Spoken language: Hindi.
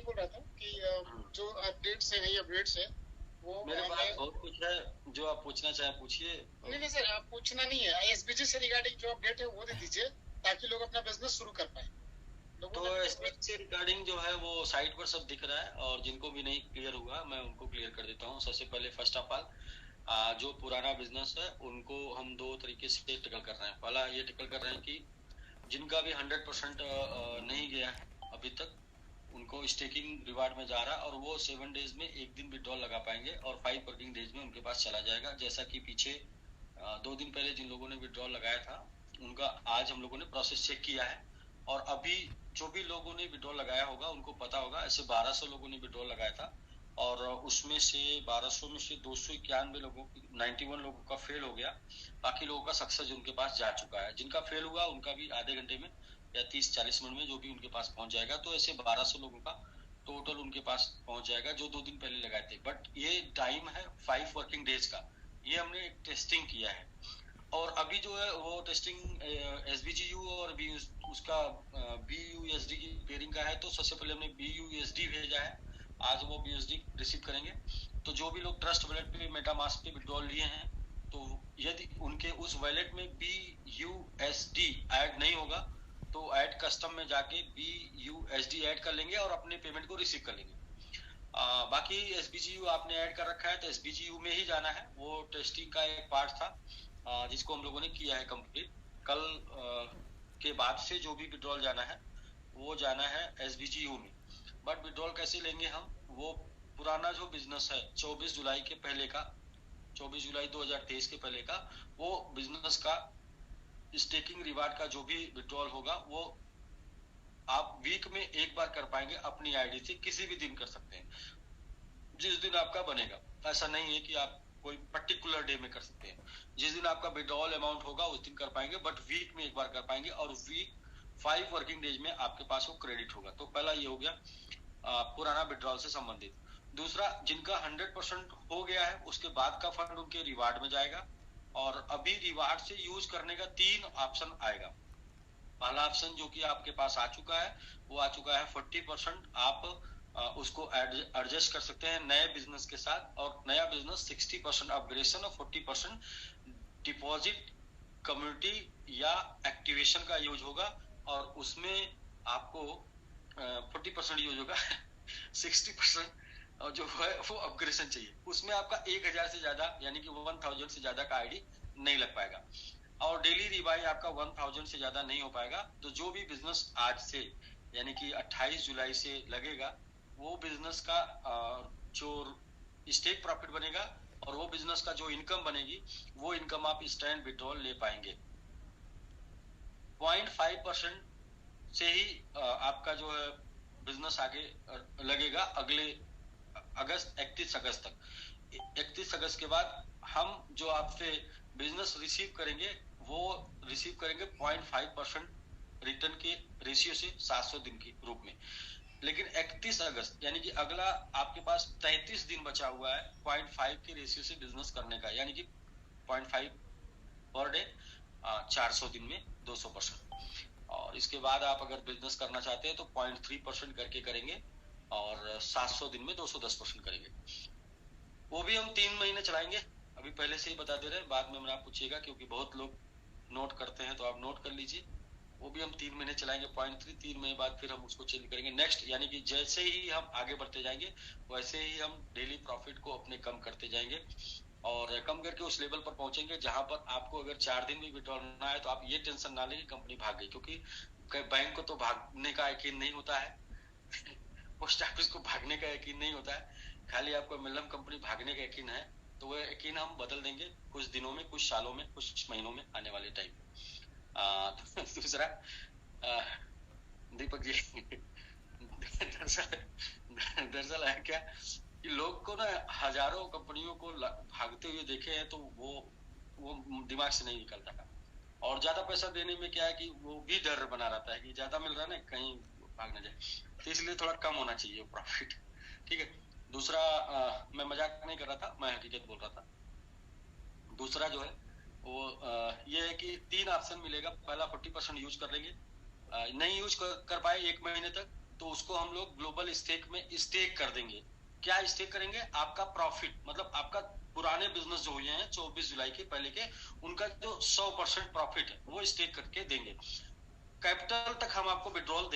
बोल रहा था कि जो अपडेट्स है, नई अपडेट्स है वो मेरे पास मैं बहुत कुछ है, जो आप पूछना चाहें पूछिए। नहीं नहीं सर, आप पूछना नहीं है, एसबीजी से रिगार्डिंग जो अपडेट है वो दे दीजिए ताकि लोग अपना बिजनेस शुरू कर पाए। लोगों तो ने भी एसपीएच से रिगार्डिंग जो है वो साइट पर सब दिख रहा है, और जिनको भी नहीं क्लियर हुआ मैं उनको क्लियर कर देता हूँ। सबसे पहले फर्स्ट ऑफ ऑल, जो पुराना बिजनेस है उनको हम दो तरीके से टेकल कर रहे हैं। पहला ये टेकल कर रहे हैं कि जिनका भी 100% नहीं गया है अभी तक, उनको स्टेकिंग रिवार्ड में जा रहा है, और वो 7 डेज में एक दिन विड्रॉल लगा पाएंगे और 5 वर्किंग डेज में उनके पास चला जाएगा। जैसा कि पीछे 2 दिन पहले जिन लोगों ने विड्रॉल लगाया था उनका आज हम लोगों ने प्रोसेस चेक किया है, और अभी जो भी लोगों ने विड्रॉल लगाया होगा उनको पता होगा। ऐसे 1200 लोगों ने विड्रॉल लगाया था, और उसमें से 1200 में से 291 लोगों 91 लोगों का फेल हो गया। बाकी लोगों का सक्सेस उनके पास जा चुका है। जिनका फेल हुआ उनका भी आधे घंटे में या 30-40 मिनट में जो भी उनके पास पहुंच जाएगा। तो ऐसे 1200 लोगों का टोटल उनके पास पहुंच जाएगा जो 2 दिन पहले लगाए थे। बट ये टाइम है 5 वर्किंग डेज का, ये हमने एक टेस्टिंग किया है। और अभी जो है वो टेस्टिंग एसबीजीयू और बी उसका बीयूएसडी की पेयरिंग का है। तो सबसे पहले हमने बीयूएसडी भेजा है, आज वो बीयूएसडी रिसीव करेंगे। तो जो भी लोग ट्रस्ट वॉलेट पे मेटामास्क पे विड्रॉल लिए हैं, तो यदि उनके उस वॉलेट में बीयूएसडी ऐड नहीं होगा तो ऐड कस्टम में जाके बीयूएसडी ऐड कर लेंगे और अपने पेमेंट को रिसीव कर लेंगे। बाकी एसबीजीयू आपने ऐड कर रखा है तो एसबीजीयू में ही जाना है। वो टेस्टिंग का एक पार्ट था जिसको हम लोगों ने किया है कंप्लीट। कल के बाद से जो भी विड्रॉल जाना है वो जाना है एसबीजीयू में। बट विड्रॉल कैसे लेंगे हम, वो पुराना जो बिजनेस है 24 जुलाई के पहले का, 24 जुलाई 2023 के पहले का, वो बिजनेस का स्टेकिंग रिवार्ड का जो भी विड्रॉल होगा वो आप वीक में एक बार कर पाएंगे अपनी आईडी से। किसी भी दिन कर सकते हैं, जिस दिन आपका बनेगा। ऐसा नहीं है कि आप कोई पर्टिकुलर डे में कर सकते हैं। जिस दिन आपका विड्रॉल अमाउंट होगा उस दिन कर पाएंगे, बट वीक में एक बार कर पाएंगे, और वीक 5 वर्किंग डेज में आपके पास वो क्रेडिट होगा। तो पहला ये हो गया पुराना विड्रॉल से संबंधित। दूसरा, जिनका 100% हो गया है उसके बाद का फंड उनके रिवार्ड में जाएगा, और अभी रिवार्ड से यूज करने का 3 ऑप्शन आएगा। पहला ऑप्शन जो कि आपके पास आ चुका है, वो आ चुका है 40%। आप उसको एडजस्ट कर सकते हैं नए बिजनेस के साथ, और नया बिजनेस 60% अपग्रेडेशन और 40% डिपॉजिट कम्युनिटी या एक्टिवेशन का यूज होगा। और उसमें आपको 40% यूज होगा 60% जो है वो अपग्रेडेशन चाहिए। उसमें आपका 1000 से ज्यादा यानी कि 1000 से ज्यादा का आईडी नहीं लग पाएगा, और डेली रिवाई आपका 1000 से ज्यादा नहीं हो पाएगा। तो जो भी बिजनेस आज से यानी कि 28 जुलाई से लगेगा, वो बिजनेस का जो स्टेक प्रॉफिट बनेगा और वो बिजनेस का जो इनकम बनेगी, वो इनकम आप स्टैंड विड्रॉल ले पाएंगे। 0.5% से ही आपका जो है बिजनेस आगे लगेगा अगले अगस्त 31 अगस्त तक। 31 अगस्त के बाद हम जो आपसे बिजनेस रिसीव करेंगे वो रिसीव करेंगे 0.5% रिटर्न के रेशियो से 700 दिन के रूप में। लेकिन 31 अगस्त यानी कि अगला आपके पास 33 दिन बचा हुआ है 0.5 के रेशियो से बिजनेस करने का, यानी कि 0.5 पर डे 400 दिन में 200%। और इसके बाद आप अगर बिजनेस करना चाहते हैं तो 0.3% करके करेंगे, और 700 दिन में 210% करेंगे। वो भी हम 3 महीने चलाएंगे। अभी पहले से ही बता दे रहे हैं, बाद में आप पूछिएगा क्योंकि बहुत लोग नोट करते हैं, तो आप नोट कर लीजिए। वो भी हम 3 महीने चलाएंगे 0.3 महीने बाद फिर हम उसको चेंज करेंगे नेक्स्ट। यानी कि जैसे ही हम आगे बढ़ते जाएंगे वैसे ही हम डेली प्रॉफिट को अपने कम करते जाएंगे, और कम करके उस लेवल पर पहुंचेंगे जहां पर आपको अगर 4 दिन भी विड्रॉल करना है तो आप ये टेंशन ना लें कि कंपनी भाग गई, क्योंकि बैंक को तो भागने का यकीन नहीं होता है पोस्ट ऑफिस को भागने का यकीन नहीं होता है, खाली आपको मिलम कंपनी भागने का यकीन है। तो वो यकीन हम बदल देंगे कुछ दिनों में, कुछ सालों में, कुछ महीनों में, आने वाले टाइम में। दूसरा दीपक जी दरअसल है क्या कि लोग को ना हजारों कंपनियों को भागते हुए देखे हैं, तो वो दिमाग से नहीं निकलता है। और ज्यादा पैसा देने में क्या है कि वो भी डर बना रहता है कि ज्यादा मिल रहा है ना, कहीं भाग ना जाए, तो इसलिए थोड़ा कम होना चाहिए प्रॉफिट। ठीक है। दूसरा, मैं मजाक नहीं कर रहा था, मैं हकीकत बोल रहा था। दूसरा जो है वो ये है कि 3 ऑप्शन मिलेगा। पहला 40% यूज कर लेंगे, नहीं यूज कर पाए 1 महीने तक तो उसको हम लोग ग्लोबल स्टेक में स्टेक कर देंगे। क्या स्टेक करेंगे? आपका प्रॉफिट, मतलब आपका पुराने बिजनेस जो हुए हैं 24 जुलाई के पहले के, उनका जो 100% प्रॉफिट है वो स्टेक करके देंगे। कैपिटल तक हम आपको विड्रॉल